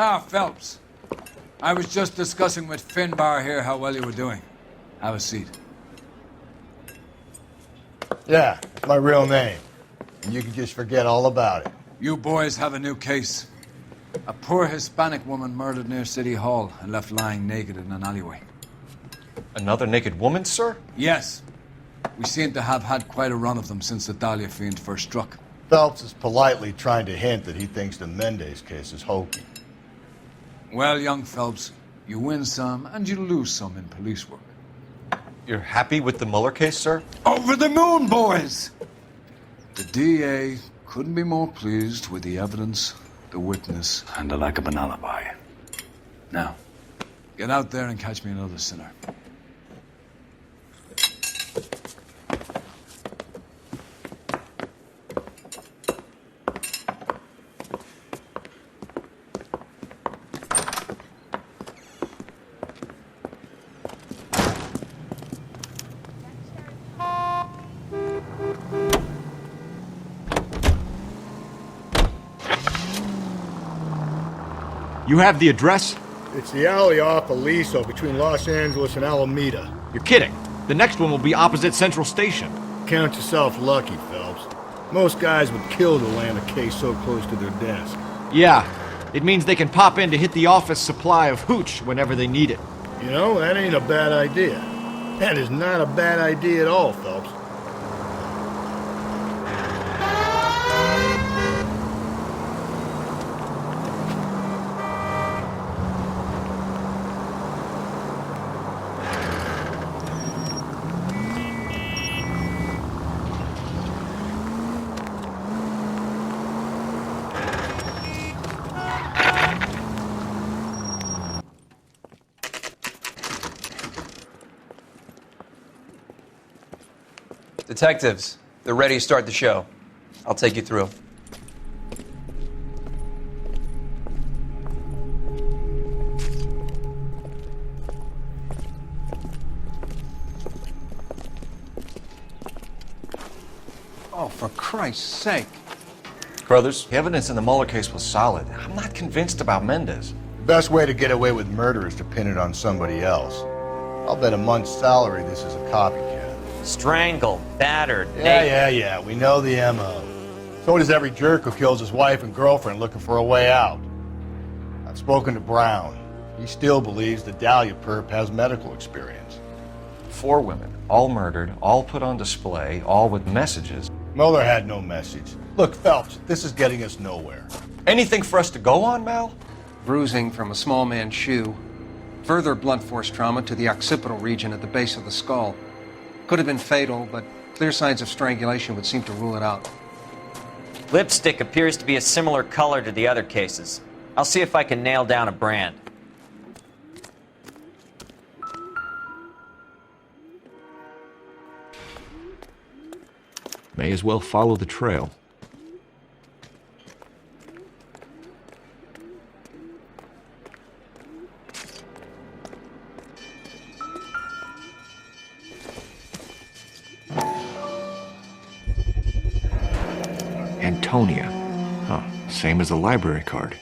Ah, Phelps. I was just discussing with Finbar here how well you were doing. Have a seat. Yeah, it's my real name. And you can just forget all about it. You boys have a new case. A poor Hispanic woman murdered near City Hall and left lying naked in an alleyway. Another naked woman, sir? Yes. We seem to have had quite a run of them since the Dahlia fiend first struck. Phelps is politely trying to hint that he thinks the Mendez case is hokey. Well, young Phelps, you win some and you lose some in police work. You're happy with the Mueller case, sir? Over the moon, boys! The DA couldn't be more pleased with the evidence, the witness, and the lack of an alibi. Now, get out there and catch me another sinner. You have the address? It's the alley off Aliso between Los Angeles and Alameda. You're kidding. The next one will be opposite Central Station. Count yourself lucky, Phelps. Most guys would kill to land a case so close to their desk. Yeah, it means they can pop in to hit the office supply of hooch whenever they need it. You know, that ain't a bad idea. That is not a bad idea at all, Phelps. Detectives, they're ready to start the show. I'll take you through. Oh, for Christ's sake. Brothers, the evidence in the Mueller case was solid. I'm not convinced about Mendez. The best way to get away with murder is to pin it on somebody else. I'll bet a month's salary this is a copycat. Strangled, battered, Yeah, we know the M.O. So does every jerk who kills his wife and girlfriend looking for a way out. I've spoken to Brown. He still believes the Dahlia perp has medical experience. 4 women, all murdered, all put on display, all with messages. Mueller had no message. Look, Phelps, this is getting us nowhere. Anything for us to go on, Mal? Bruising from a small man's shoe. Further blunt force trauma to the occipital region at the base of the skull. Could have been fatal, but clear signs of strangulation would seem to rule it out. Lipstick appears to be a similar color to the other cases. I'll see if I can nail down a brand. May as well follow the trail. Antonia. Huh, same as the library card.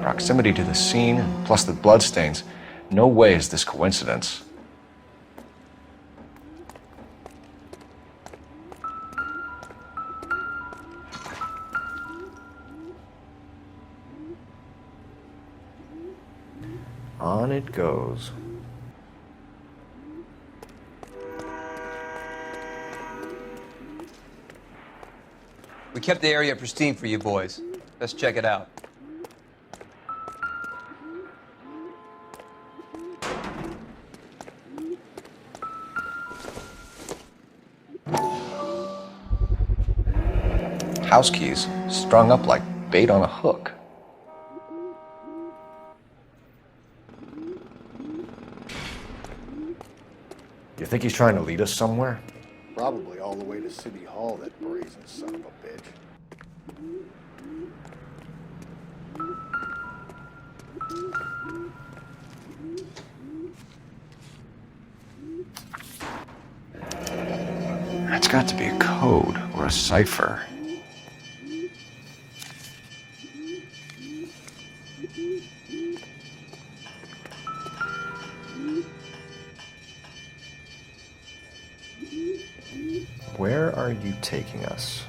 Proximity to the scene, plus the bloodstains. No way is this coincidence. On it goes. We kept the area pristine for you boys. Let's check it out. House keys strung up like bait on a hook. You think he's trying to lead us somewhere? Probably all the way to City Hall, that brazen son of a bitch. That's got to be a code or a cipher. Where are you taking us?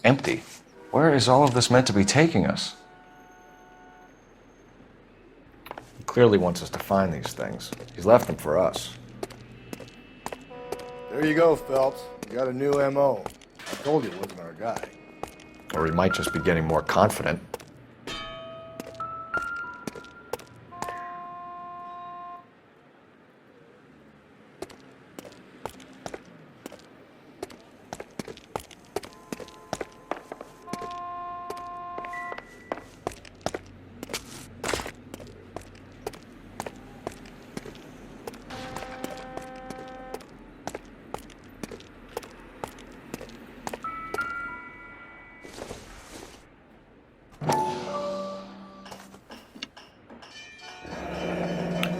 Empty. Where is all of this meant to be taking us? He clearly wants us to find these things. He's left them for us. There you go, Phelps. You got a new M.O. I told you it wasn't our guy. Or he might just be getting more confident.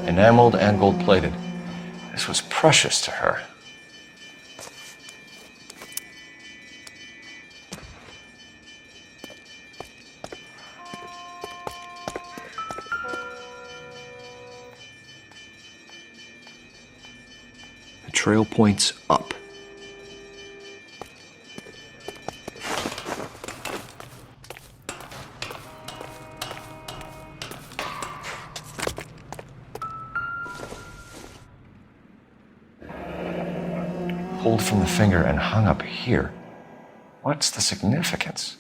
Enameled and gold-plated. This was precious to her. The trail points up. Pulled from the finger and hung up here. What's the significance?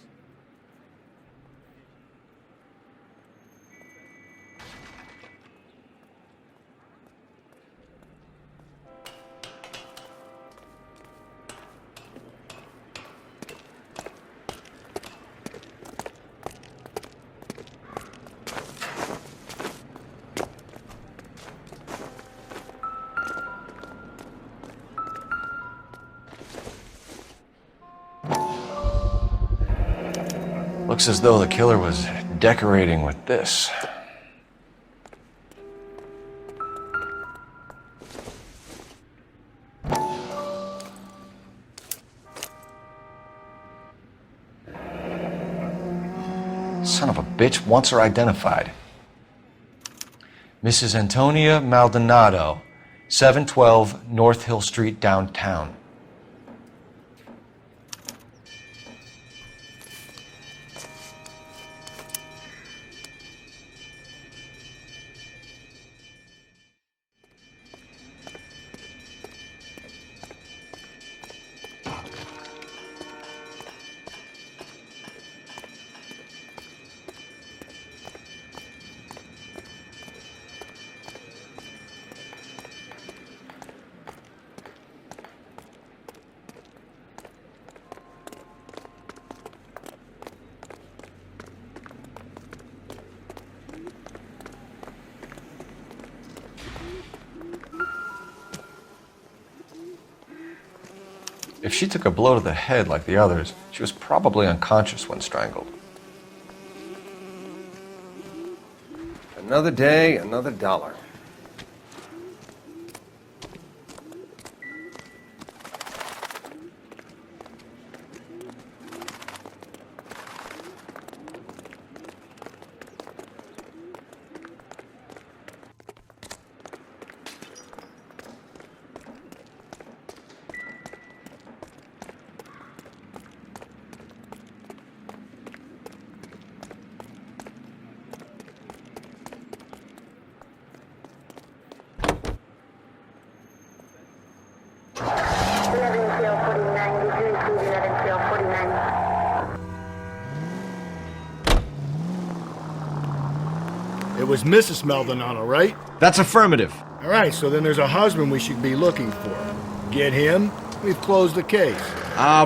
Looks as though the killer was decorating with this. Son of a bitch wants her identified. Mrs. Antonia Maldonado, 712 North Hill Street, downtown. If she took a blow to the head like the others, she was probably unconscious when strangled. Another day, another dollar. It was Mrs. Maldonado, right? That's affirmative. All right, so then there's a husband we should be looking for. Get him, we've closed the case.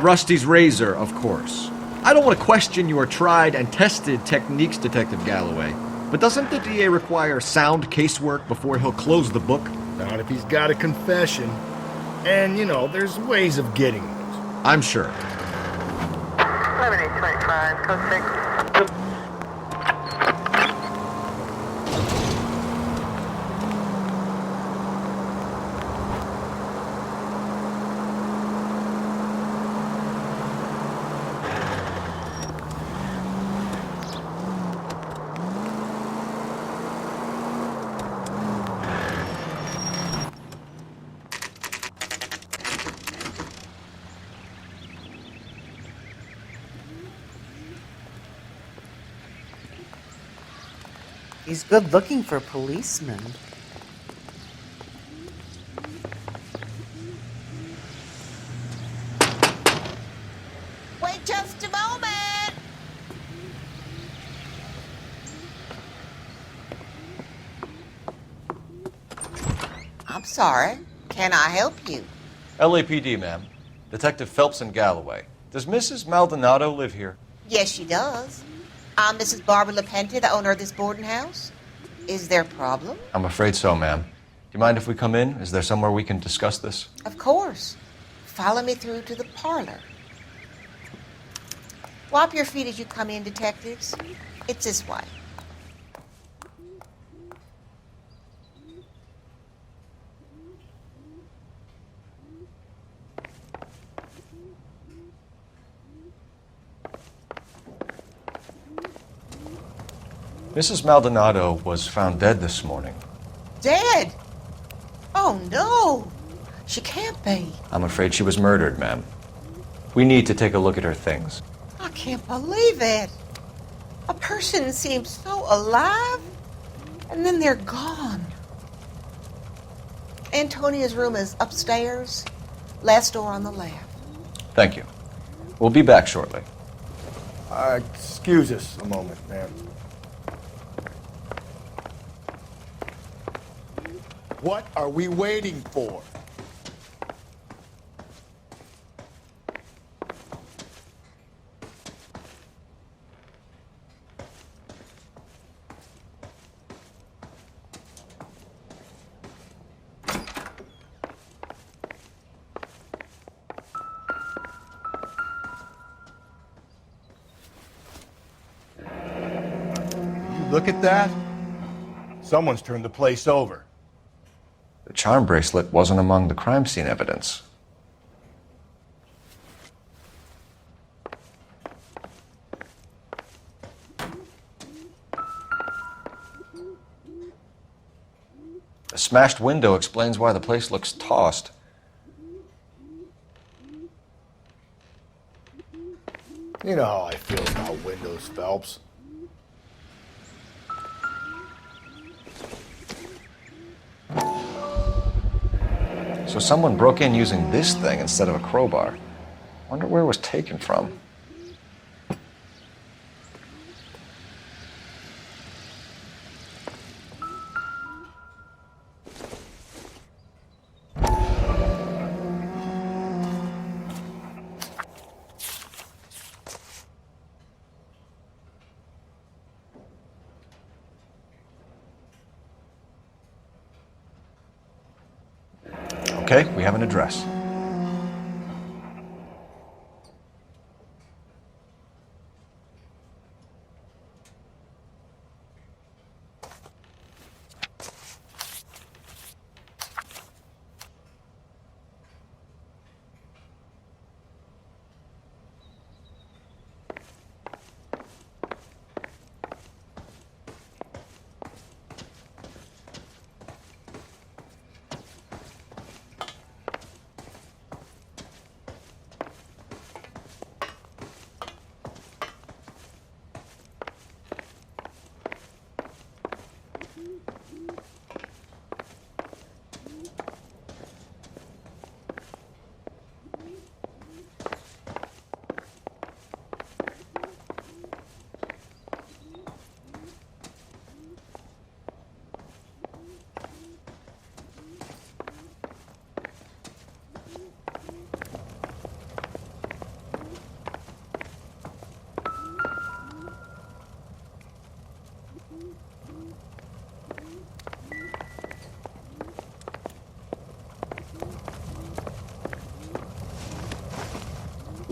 Rusty's razor, of course. I don't want to question your tried and tested techniques, Detective Galloway. But doesn't the DA require sound casework before he'll close the book? Not if he's got a confession. And, there's ways of getting those. I'm sure. 7825, code 6. He's good looking for a policeman. Wait just a moment! I'm sorry. Can I help you? LAPD, ma'am. Detective Phelps and Galloway. Does Mrs. Maldonado live here? Yes, she does. I'm Mrs. Barbara LaPenta, the owner of this boarding house. Is there a problem? I'm afraid so, ma'am. Do you mind if we come in? Is there somewhere we can discuss this? Of course. Follow me through to the parlor. Wipe your feet as you come in, detectives. It's this way. Mrs. Maldonado was found dead this morning. Dead? Oh, no. She can't be. I'm afraid she was murdered, ma'am. We need to take a look at her things. I can't believe it. A person seems so alive, and then they're gone. Antonia's room is upstairs, last door on the left. Thank you. We'll be back shortly. Excuse us a moment, ma'am. What are we waiting for? Look at that. Someone's turned the place over. The charm bracelet wasn't among the crime scene evidence. A smashed window explains why the place looks tossed. You know how I feel about windows, Phelps. So someone broke in using this thing instead of a crowbar. Wonder where it was taken from. Okay, we have an address.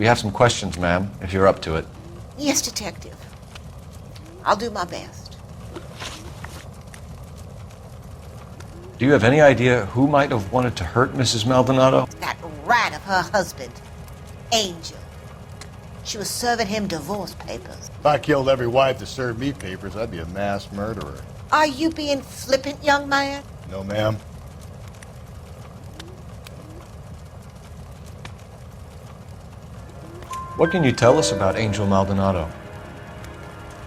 We have some questions, ma'am, if you're up to it. Yes, Detective. I'll do my best. Do you have any idea who might have wanted to hurt Mrs. Maldonado? That rat of her husband, Angel. She was serving him divorce papers. If I killed every wife that served me papers, I'd be a mass murderer. Are you being flippant, young man? No, ma'am. What can you tell us about Angel Maldonado?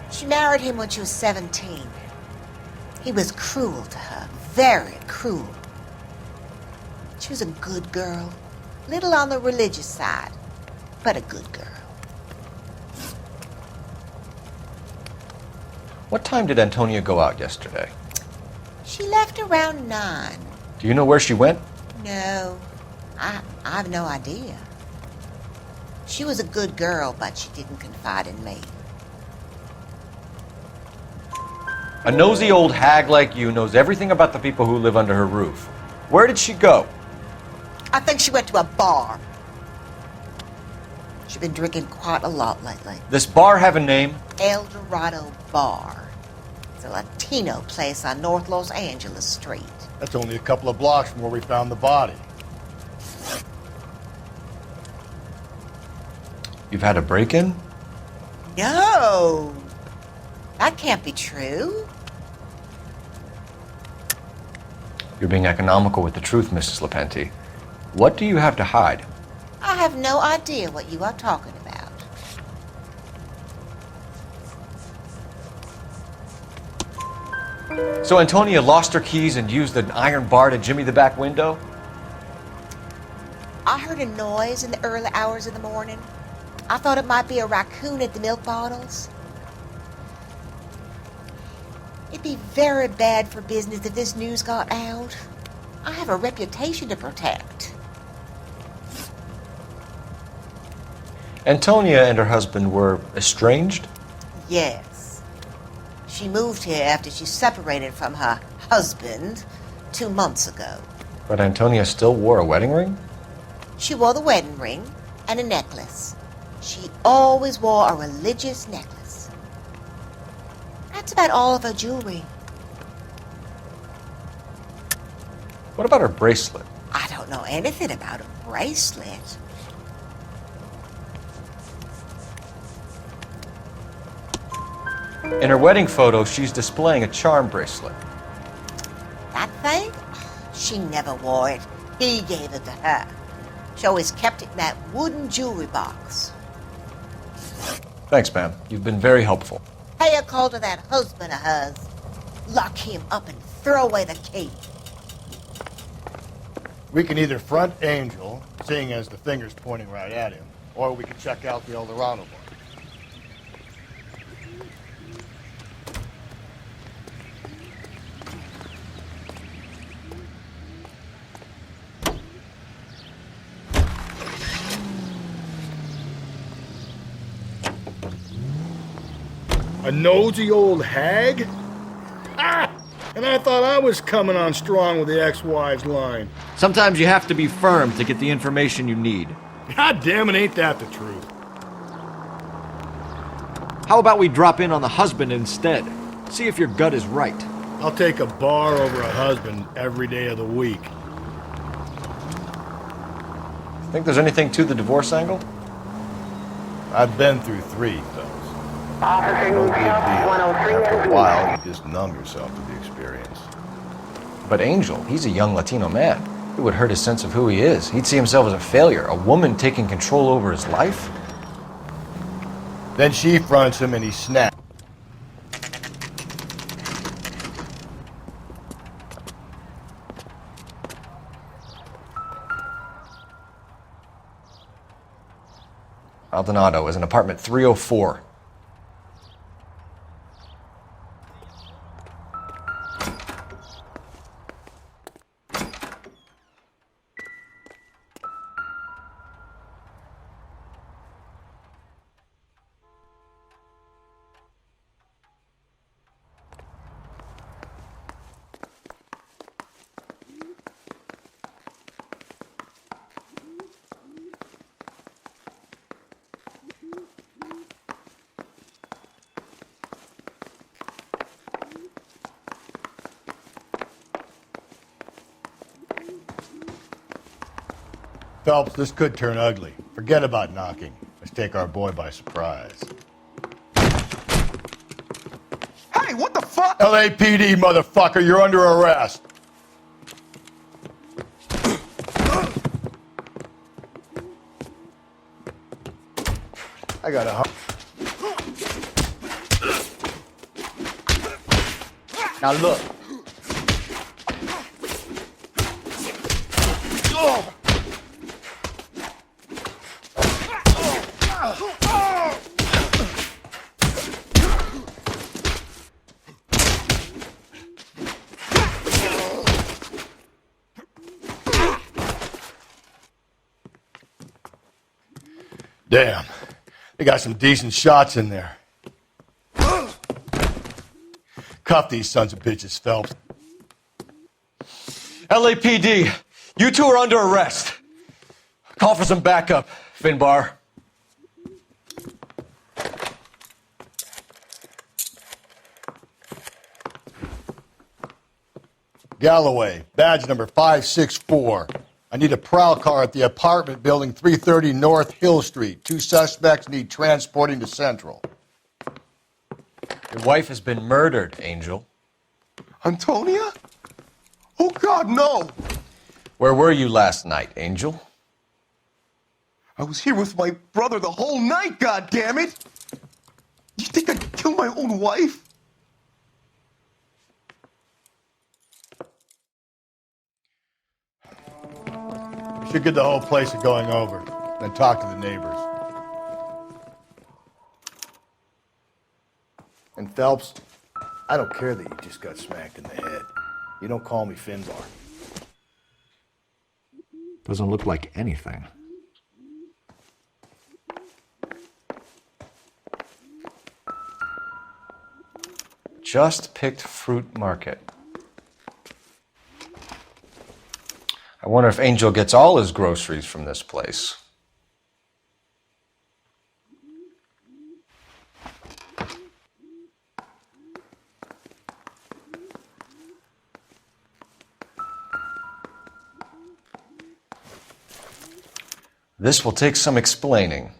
She married him when she was 17. He was cruel to her, very cruel. She was a good girl, little on the religious side, but a good girl. What time did Antonia go out yesterday? She left around 9. Do you know where she went? No, I have no idea. She was a good girl, but she didn't confide in me. A nosy old hag like you knows everything about the people who live under her roof. Where did she go? I think she went to a bar. She's been drinking quite a lot lately. This bar have a name? El Dorado Bar. It's a Latino place on North Los Angeles Street. That's only a couple of blocks from where we found the body. You've had a break-in? No! That can't be true. You're being economical with the truth, Mrs. Lepenti. What do you have to hide? I have no idea what you are talking about. So Antonia lost her keys and used an iron bar to jimmy the back window? I heard a noise in the early hours of the morning. I thought it might be a raccoon at the milk bottles. It'd be very bad for business if this news got out. I have a reputation to protect. Antonia and her husband were estranged? Yes. She moved here after she separated from her husband 2 months ago. But Antonia still wore a wedding ring? She wore the wedding ring and a necklace. She always wore a religious necklace. That's about all of her jewelry. What about her bracelet? I don't know anything about a bracelet. In her wedding photo, she's displaying a charm bracelet. That thing? She never wore it. He gave it to her. She always kept it in that wooden jewelry box. Thanks, ma'am. You've been very helpful. Pay a call to that husband of hers. Lock him up and throw away the key. We can either front Angel, seeing as the finger's pointing right at him, or we can check out the El Dorado bar. A nosy old hag? Ah! And I thought I was coming on strong with the ex-wives line. Sometimes you have to be firm to get the information you need. God damn it, ain't that the truth? How about we drop in on the husband instead? See if your gut is right. I'll take a bar over a husband every day of the week. Think there's anything to the divorce angle? I've been through 3, fellas. Officer No big deal. Newtown, 103 After a while, you just numb yourself to the experience. But Angel, he's a young Latino man. It would hurt his sense of who he is. He'd see himself as a failure, a woman taking control over his life. Then she fronts him and he snaps. Maldonado is in apartment 304. Phelps, this could turn ugly. Forget about knocking. Let's take our boy by surprise. Hey, what the fuck? LAPD, motherfucker, you're under arrest. I got a... Now look. Damn. They got some decent shots in there. Cuff these sons of bitches, Phelps. LAPD, you two are under arrest. Call for some backup, Finbar. Galloway, badge number 564. I need a prowl car at the apartment building 330 North Hill Street. 2 suspects need transporting to Central. Your wife has been murdered, Angel. Antonia? Oh, God, no! Where were you last night, Angel? I was here with my brother the whole night, goddammit! You think I'd kill my own wife? We should get the whole place going over, then talk to the neighbors. And Phelps, I don't care that you just got smacked in the head. You don't call me Finbar. Doesn't look like anything. Just picked fruit market. I wonder if Angel gets all his groceries from this place. This will take some explaining.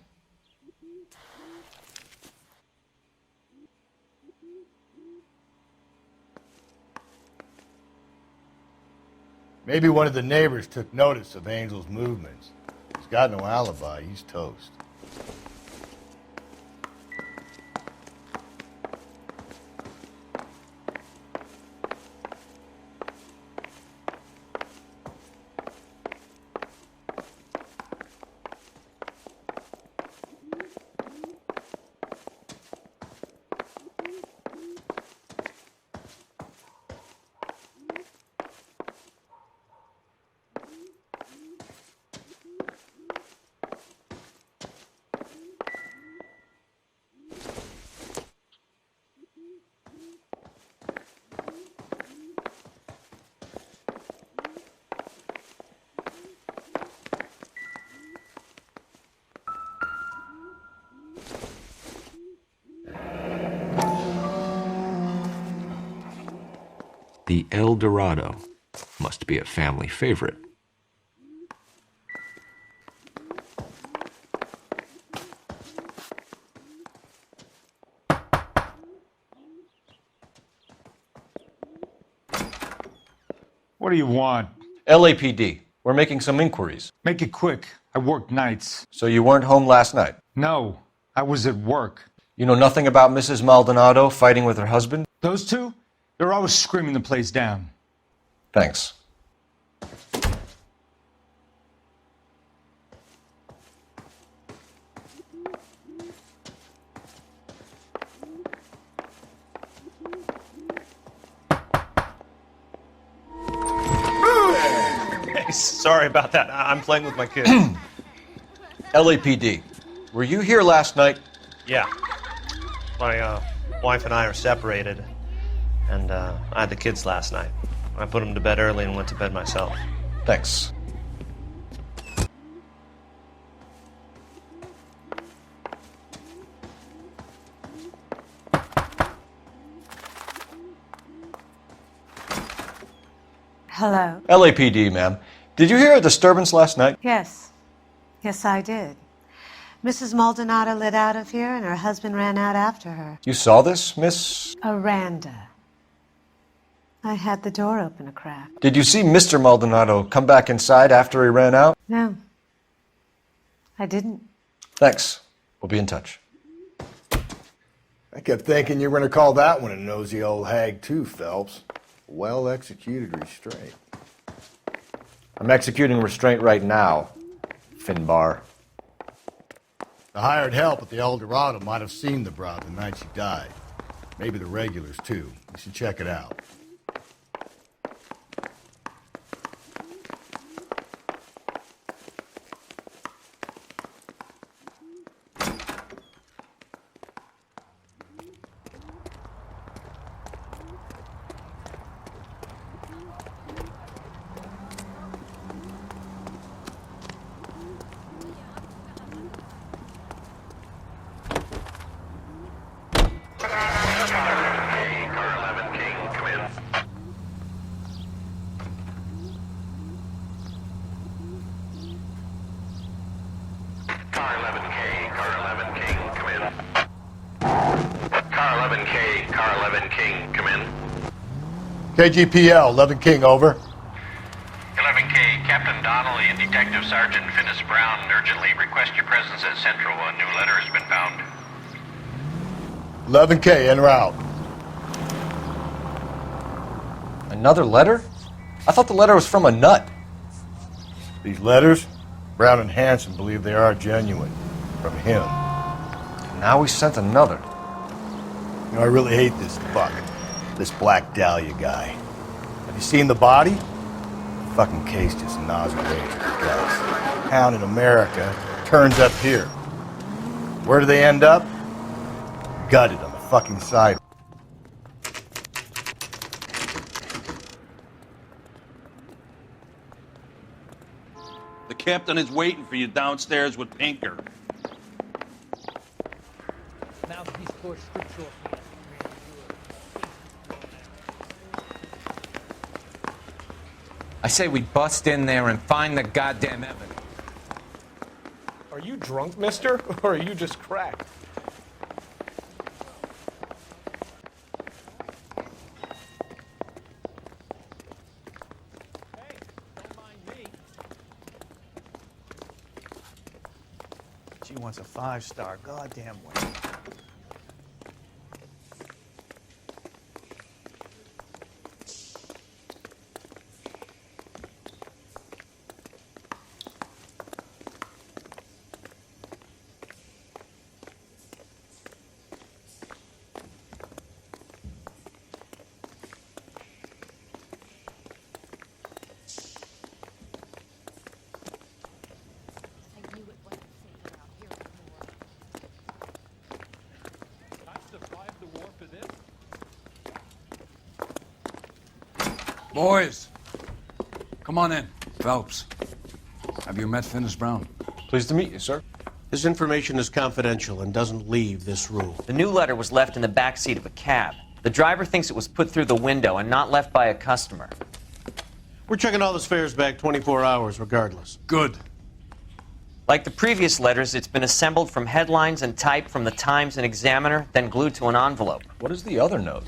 Maybe one of the neighbors took notice of Angel's movements. He's got no alibi. He's toast. The El Dorado must be a family favorite. What do you want? LAPD, we're making some inquiries. Make it quick. I work nights. So you weren't home last night? No, I was at work. You know nothing about Mrs. Maldonado fighting with her husband? Those two? They're always screaming the place down. Thanks. Sorry about that. I'm playing with my kids. LAPD, were you here last night? Yeah. My wife and I are separated, and I had the kids last night. I put them to bed early and went to bed myself. Thanks. Hello. LAPD, ma'am. Did you hear a disturbance last night? Yes. Yes, I did. Mrs. Maldonado lit out of here, and her husband ran out after her. You saw this, Miss? Aranda. I had the door open a crack. Did you see Mr. Maldonado come back inside after he ran out? No, I didn't. Thanks. We'll be in touch. I kept thinking you were going to call that one a nosy old hag too, Phelps. Well-executed restraint. I'm executing restraint right now, Finbar. The hired help at the El Dorado might have seen the broad the night she died. Maybe the regulars, too. You should check it out. KGPL, 11 King, over. 11K, Captain Donnelly and Detective Sergeant Finnis Brown urgently request your presence at Central. A new letter has been found. 11K, en route. Another letter? I thought the letter was from a nut. These letters, Brown and Hanson believe they are genuine. From him. Now we sent another. You know, I really hate this fuck. This Black Dahlia guy. Have you seen the body? The fucking case just nauseating guys. Town in America turns up here. Where do they end up? Gutted on the fucking side. The captain is waiting for you downstairs with Pinker. Now that these poor strips off. I say we bust in there and find the goddamn evidence. Are you drunk, mister? Or are you just cracked? Hey, don't mind me. She wants a 5-star goddamn way. Boys, come on in. Phelps, have you met Finnis Brown? Pleased to meet you, sir. This information is confidential and doesn't leave this room. The new letter was left in the back seat of a cab. The driver thinks it was put through the window and not left by a customer. We're checking all this fares back 24 hours regardless. Good. Like the previous letters, it's been assembled from headlines and typed from the Times and Examiner, then glued to an envelope. What is the other note?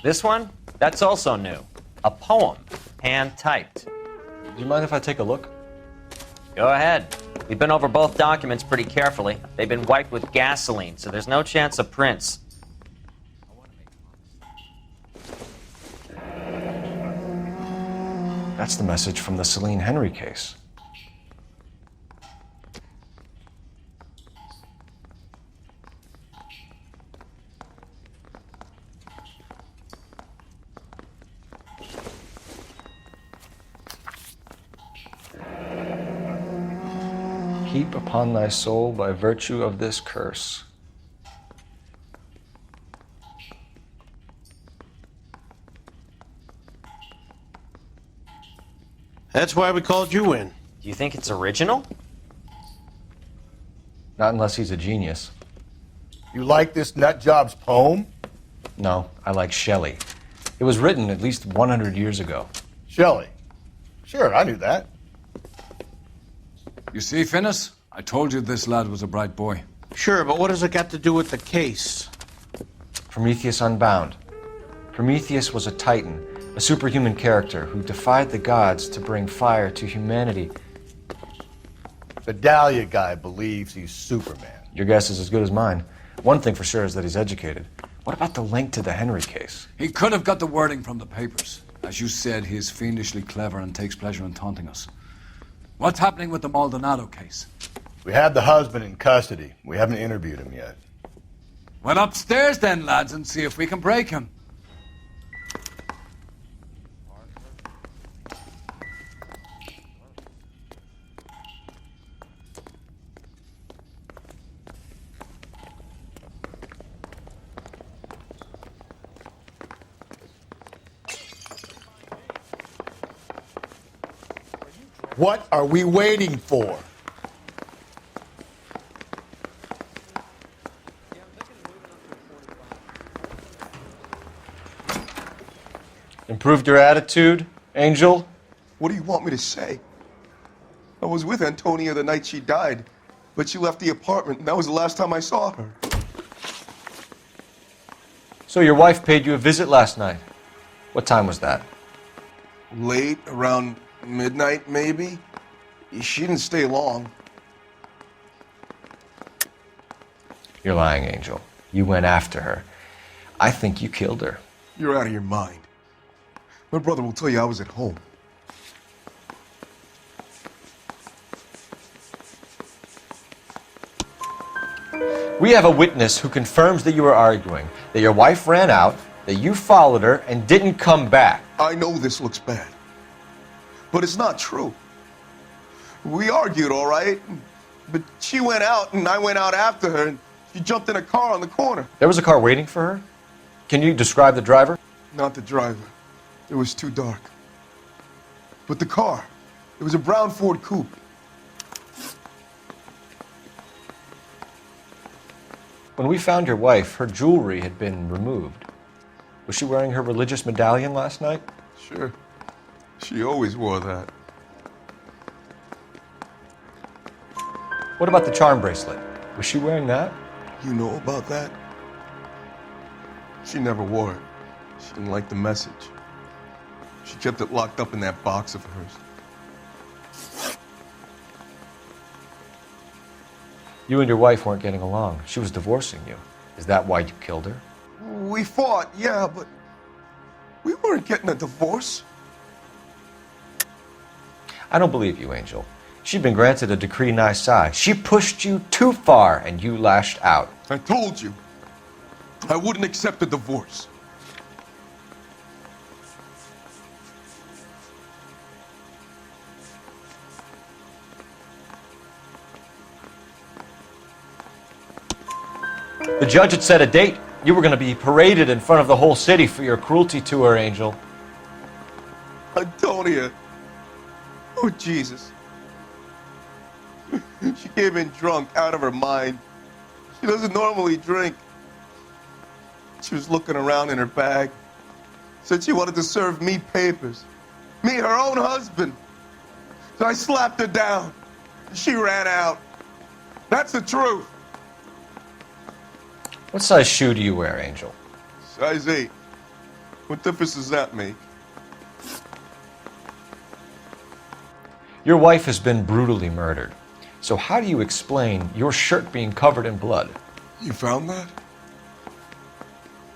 This one? That's also new. A poem, hand-typed. Do you mind if I take a look? Go ahead. We've been over both documents pretty carefully. They've been wiped with gasoline, so there's no chance of prints. That's the message from the Celine Henry case. Heap upon thy soul by virtue of this curse. That's why we called you in. Do you think it's original? Not unless he's a genius. You like this nutjob's poem? No, I like Shelley. It was written at least 100 years ago. Shelley? Sure, I knew that. You see, Finnis? I told you this lad was a bright boy. Sure, but what does it got to do with the case? Prometheus Unbound. Prometheus was a titan, a superhuman character who defied the gods to bring fire to humanity. The Dahlia guy believes he's Superman. Your guess is as good as mine. One thing for sure is that he's educated. What about the link to the Henry case? He could have got the wording from the papers. As you said, he is fiendishly clever and takes pleasure in taunting us. What's happening with the Maldonado case? We have the husband in custody. We haven't interviewed him yet. Well, upstairs then, lads, and see if we can break him. What are we waiting for? Improved your attitude, Angel? What do you want me to say? I was with Antonia the night she died, but she left the apartment, and that was the last time I saw her. So your wife paid you a visit last night. What time was that? Late, around midnight, maybe? She didn't stay long. You're lying, Angel. You went after her. I think you killed her. You're out of your mind. My brother will tell you I was at home. We have a witness who confirms that you were arguing, that your wife ran out, that you followed her, and didn't come back. I know this looks bad, but it's not true. We argued, all right, but she went out and I went out after her and she jumped in a car on the corner. There was a car waiting for her? Can you describe the driver? Not the driver. It was too dark. But the car, it was a brown Ford coupe. When we found your wife, her jewelry had been removed. Was she wearing her religious medallion last night? Sure. She always wore that. What about the charm bracelet? Was she wearing that? You know about that? She never wore it. She didn't like the message. She kept it locked up in that box of hers. You and your wife weren't getting along. She was divorcing you. Is that why you killed her? We fought, yeah, but we weren't getting a divorce. I don't believe you, Angel. She'd been granted a decree nisi. She pushed you too far, and you lashed out. I told you, I wouldn't accept a divorce. The judge had set a date. You were going to be paraded in front of the whole city for your cruelty to her, Angel. Antonia. Oh, Jesus. She came in drunk, out of her mind. She doesn't normally drink. She was looking around in her bag. Said she wanted to serve me papers. Me, her own husband. So I slapped her down. She ran out. That's the truth. What size shoe do you wear, Angel? Size 8. What difference does that make? Your wife has been brutally murdered. So how do you explain your shirt being covered in blood? You found that?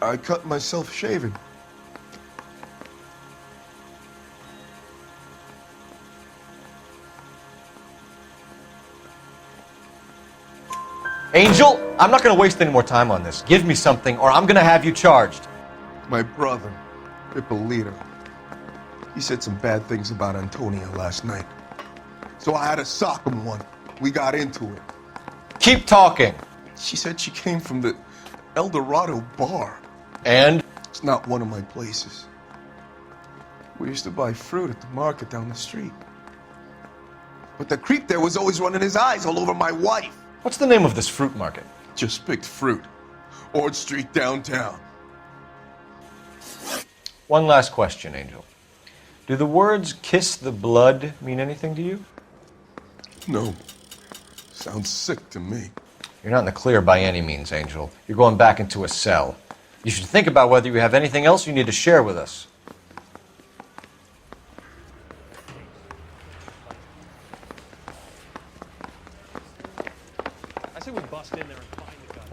I cut myself shaving. Angel, I'm not going to waste any more time on this. Give me something or I'm going to have you charged. My brother, Ippolito, he said some bad things about Antonia last night. So I had to sock him one. We got into it. Keep talking. She said she came from the El Dorado bar. And? It's not one of my places. We used to buy fruit at the market down the street. But the creep there was always running his eyes all over my wife. What's the name of this fruit market? Just picked fruit. Ord Street downtown. One last question, Angel. Do the words kiss the blood mean anything to you? No. Sounds sick to me. You're not in the clear by any means, Angel. You're going back into a cell. You should think about whether you have anything else you need to share with us. I say we bust in there and find the gun.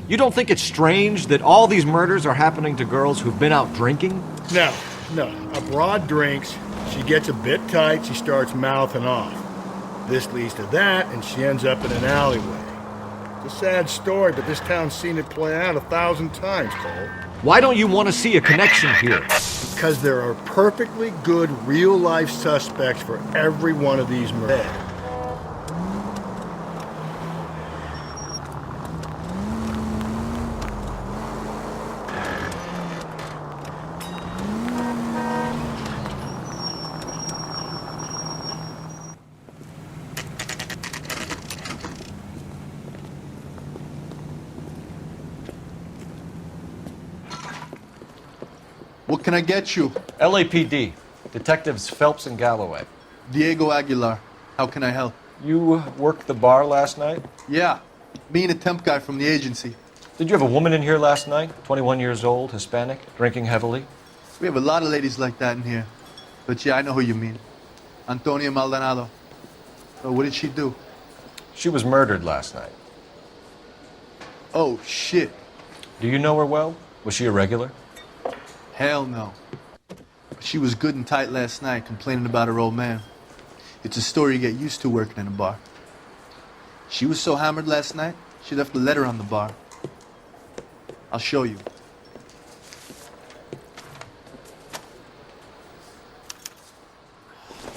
You don't think it's strange that all these murders are happening to girls who've been out drinking? No. A broad drinks, she gets a bit tight, she starts mouthing off. This leads to that, and she ends up in an alleyway. It's a sad story, but this town's seen it play out 1,000 times, Cole. Why don't you want to see a connection here? Because there are perfectly good real-life suspects for every one of these murders. What can I get you? LAPD. Detectives Phelps and Galloway. Diego Aguilar. How can I help? You worked the bar last night? Yeah. Me and a temp guy from the agency. Did you have a woman in here last night? 21 years old, Hispanic, drinking heavily? We have a lot of ladies like that in here. But yeah, I know who you mean. Antonia Maldonado. So what did she do? She was murdered last night. Oh, shit. Do you know her well? Was she a regular? Hell no. She was good and tight last night, complaining about her old man. It's a story you get used to working in a bar. She was so hammered last night, she left a letter on the bar. I'll show you.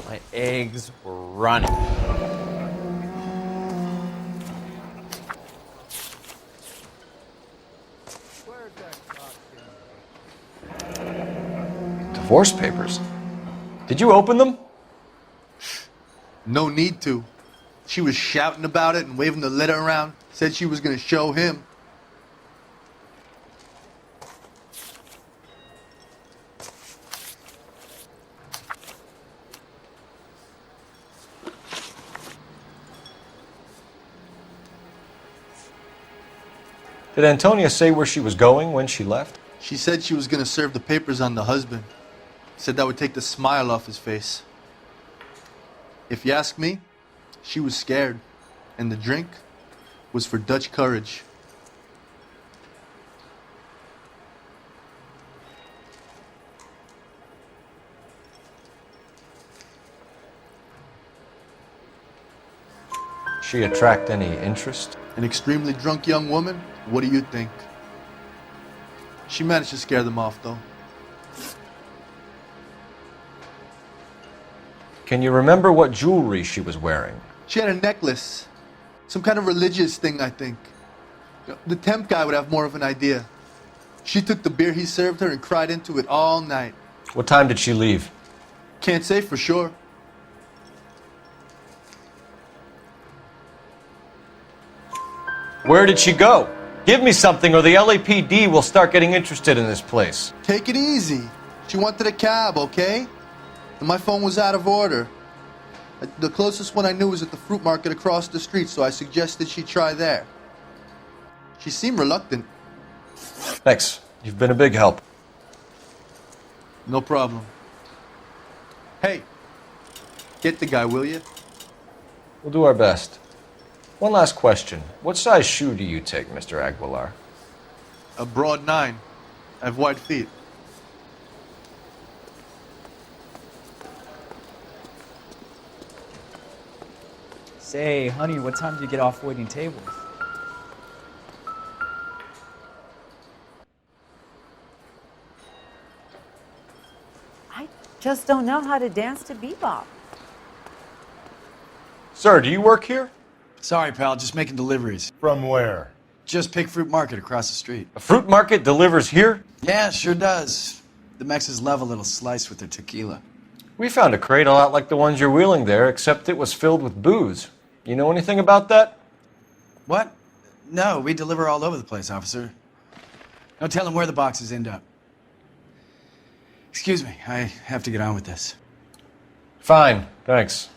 My eggs were running. Divorce papers. Did you open them? No need to. She was shouting about it and waving the letter around. Said she was going to show him. Did Antonia say where she was going when she left? She said she was going to serve the papers on the husband. Said that would take the smile off his face. If you ask me, she was scared. And the drink was for Dutch courage. She attract any interest? An extremely drunk young woman? What do you think? She managed to scare them off, though. Can you remember what jewelry she was wearing? She had a necklace. Some kind of religious thing, I think. The temp guy would have more of an idea. She took the beer he served her and cried into it all night. What time did she leave? Can't say for sure. Where did she go? Give me something or the LAPD will start getting interested in this place. Take it easy. She wanted a cab, okay? And my phone was out of order. The closest one I knew was at the fruit market across the street, so I suggested she try there. She seemed reluctant. Thanks. You've been a big help. No problem. Hey, get the guy, will you? We'll do our best. One last question. What size shoe do you take, Mr. Aguilar? A broad 9. I have wide feet. Say, honey, what time do you get off waiting tables? I just don't know how to dance to bebop. Sir, do you work here? Sorry, pal, just making deliveries. From where? Just Pig Fruit Market across the street. A fruit market delivers here? Yeah, sure does. The Mexes love a little slice with their tequila. We found a crate a lot like the ones you're wheeling there, except it was filled with booze. You know anything about that? What? No, we deliver all over the place, officer. No telling where the boxes end up. Excuse me, I have to get on with this. Fine, thanks.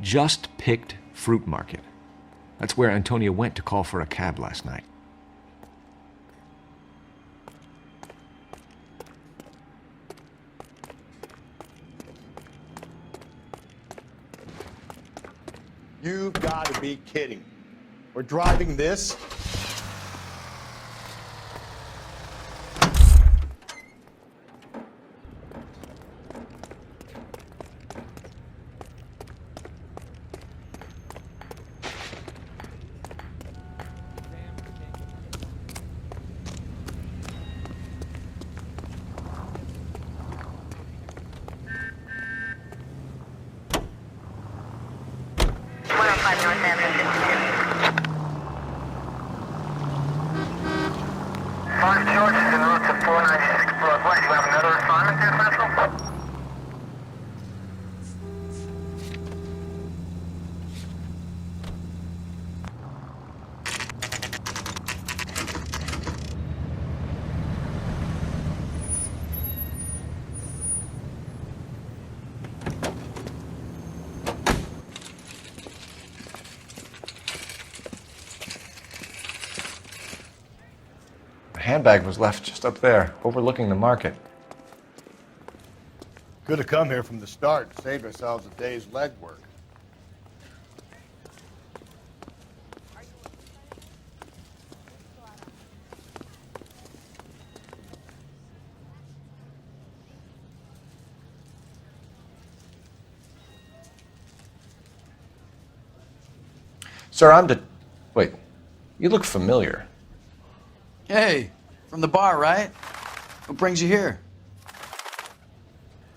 Just Picked Fruit Market. That's where Antonia went to call for a cab last night. You've got to be kidding. We're driving this? The handbag was left just up there, overlooking the market. Could have come here from the start and saved ourselves a day's legwork. Sir, Wait, you look familiar. Hey, from the bar, right? What brings you here?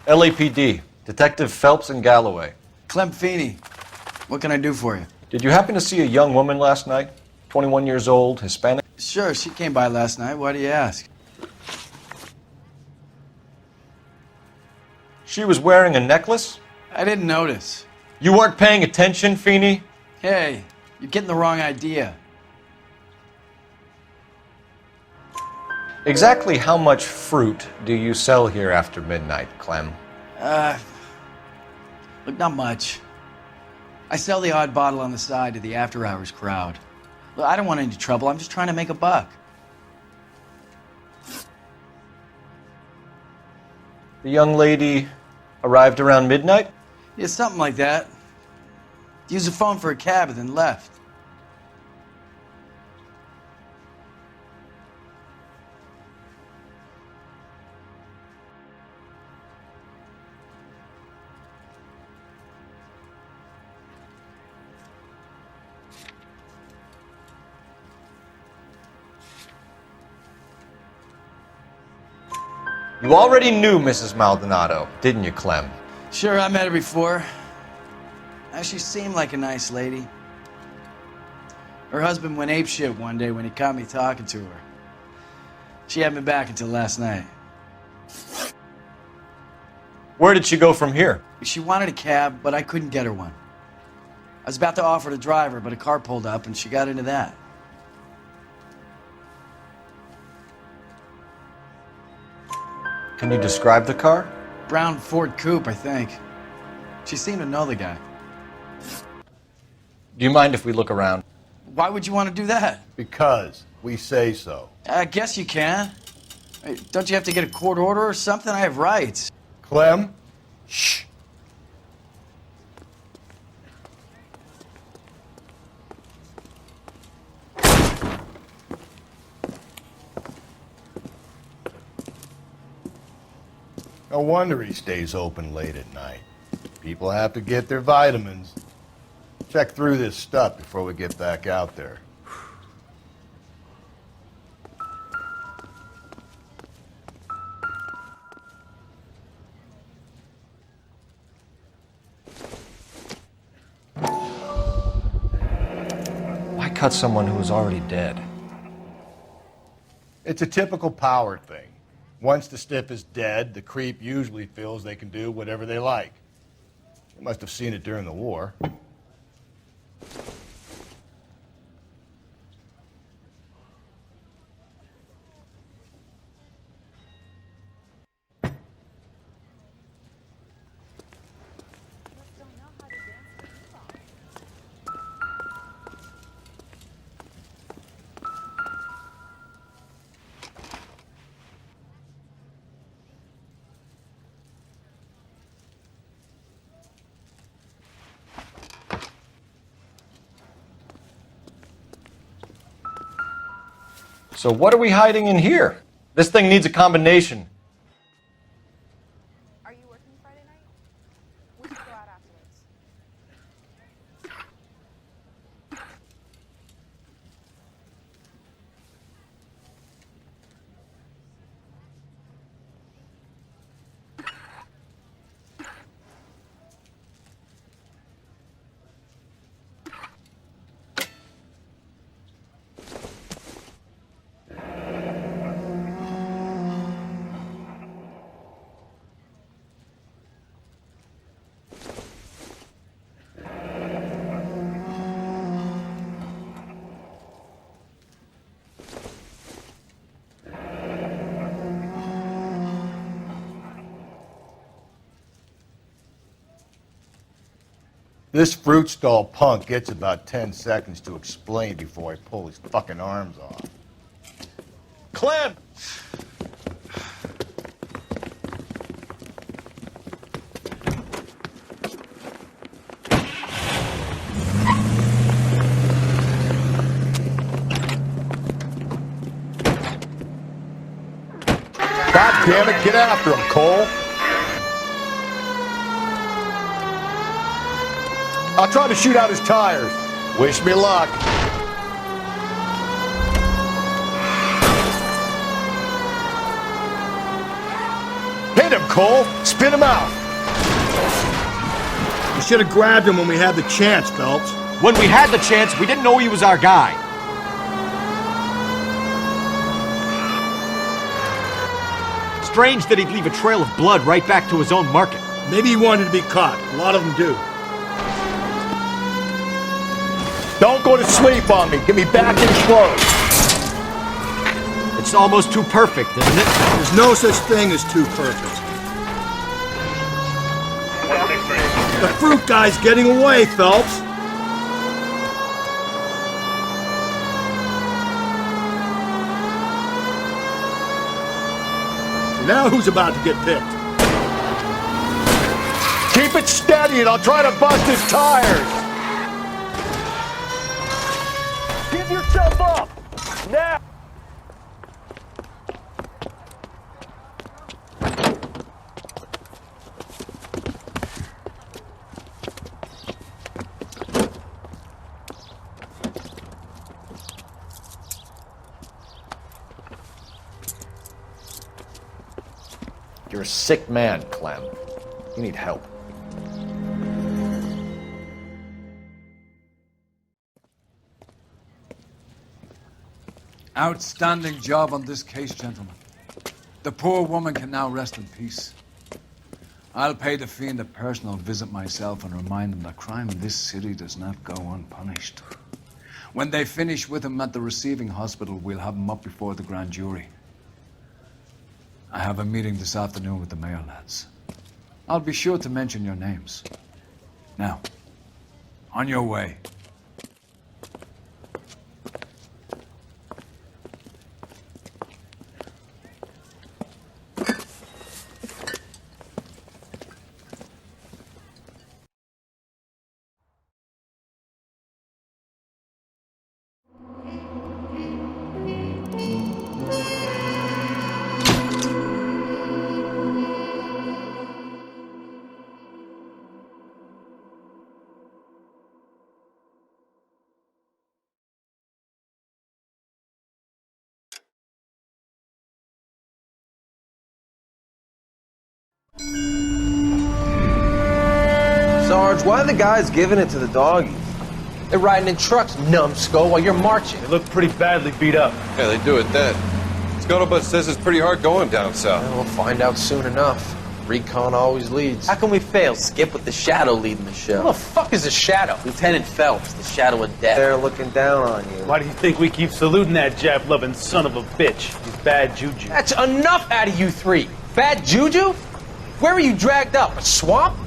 LAPD, Detective Phelps and Galloway. Clem Feeney. What can I do for you? Did you happen to see a young woman last night? 21 years old, Hispanic? Sure, she came by last night. Why do you ask? She was wearing a necklace? I didn't notice. You weren't paying attention, Feeney? Hey, you're getting the wrong idea. Exactly how much fruit do you sell here after midnight, Clem? Look, not much. I sell the odd bottle on the side to the after-hours crowd. Look, I don't want any trouble. I'm just trying to make a buck. The young lady arrived around midnight? Yeah, something like that. Used the phone for a cab and then left. You already knew Mrs. Maldonado, didn't you, Clem? Sure, I met her before. She seemed like a nice lady. Her husband went apeshit one day when he caught me talking to her. She had me back until last night. Where did she go from here? She wanted a cab, but I couldn't get her one. I was about to offer to drive her, but a car pulled up and she got into that. Can you describe the car? Brown Ford Coupe, I think. She seemed to know the guy. Do you mind if we look around? Why would you want to do that? Because we say so. I guess you can. Hey, don't you have to get a court order or something? I have rights. Clem? Shh. No wonder he stays open late at night. People have to get their vitamins. Check through this stuff before we get back out there. Why cut someone who was already dead? It's a typical power thing. Once the stiff is dead, the creep usually feels they can do whatever they like. You must have seen it during the war. So what are we hiding in here? This thing needs a combination. Are you working Friday night? We should go out afterwards. This fruit stall punk gets about 10 seconds to explain before I pull his fucking arms off. Clem! God damn it, get after him, Cole! I'll try to shoot out his tires. Wish me luck. Hit him, Cole! Spin him out! You should have grabbed him when we had the chance, Phelps. When we had the chance, we didn't know he was our guy. Strange that he'd leave a trail of blood right back to his own market. Maybe he wanted to be caught. A lot of them do. Don't go to sleep on me. Get me back in close. It's almost too perfect, isn't it? There's no such thing as too perfect. The fruit guy's getting away, Phelps. Now who's about to get picked? Keep it steady and I'll try to bust his tires. Give yourself up! Now! You're a sick man, Clem. You need help. Outstanding job on this case, gentlemen. The poor woman can now rest in peace. I'll pay the fiend a personal visit myself and remind him that crime in this city does not go unpunished. When they finish with him at the receiving hospital, we'll have him up before the grand jury. I have a meeting this afternoon with the mayor lads. I'll be sure to mention your names. Now, on your way. Sarge, why are the guys giving it to the doggies? They're riding in trucks, numbskull, while you're marching. They look pretty badly beat up. Yeah, they do at that. Scuttlebutt says it's pretty hard going down south. We'll find out soon enough. Recon always leads. How can we fail, Skip, with the Shadow leading the show? Who the fuck is the Shadow? Lieutenant Phelps, the Shadow of Death. They're looking down on you. Why do you think we keep saluting that Jap-loving son of a bitch? He's bad juju. That's enough out of you three. Bad juju? Where were you dragged up? A swamp?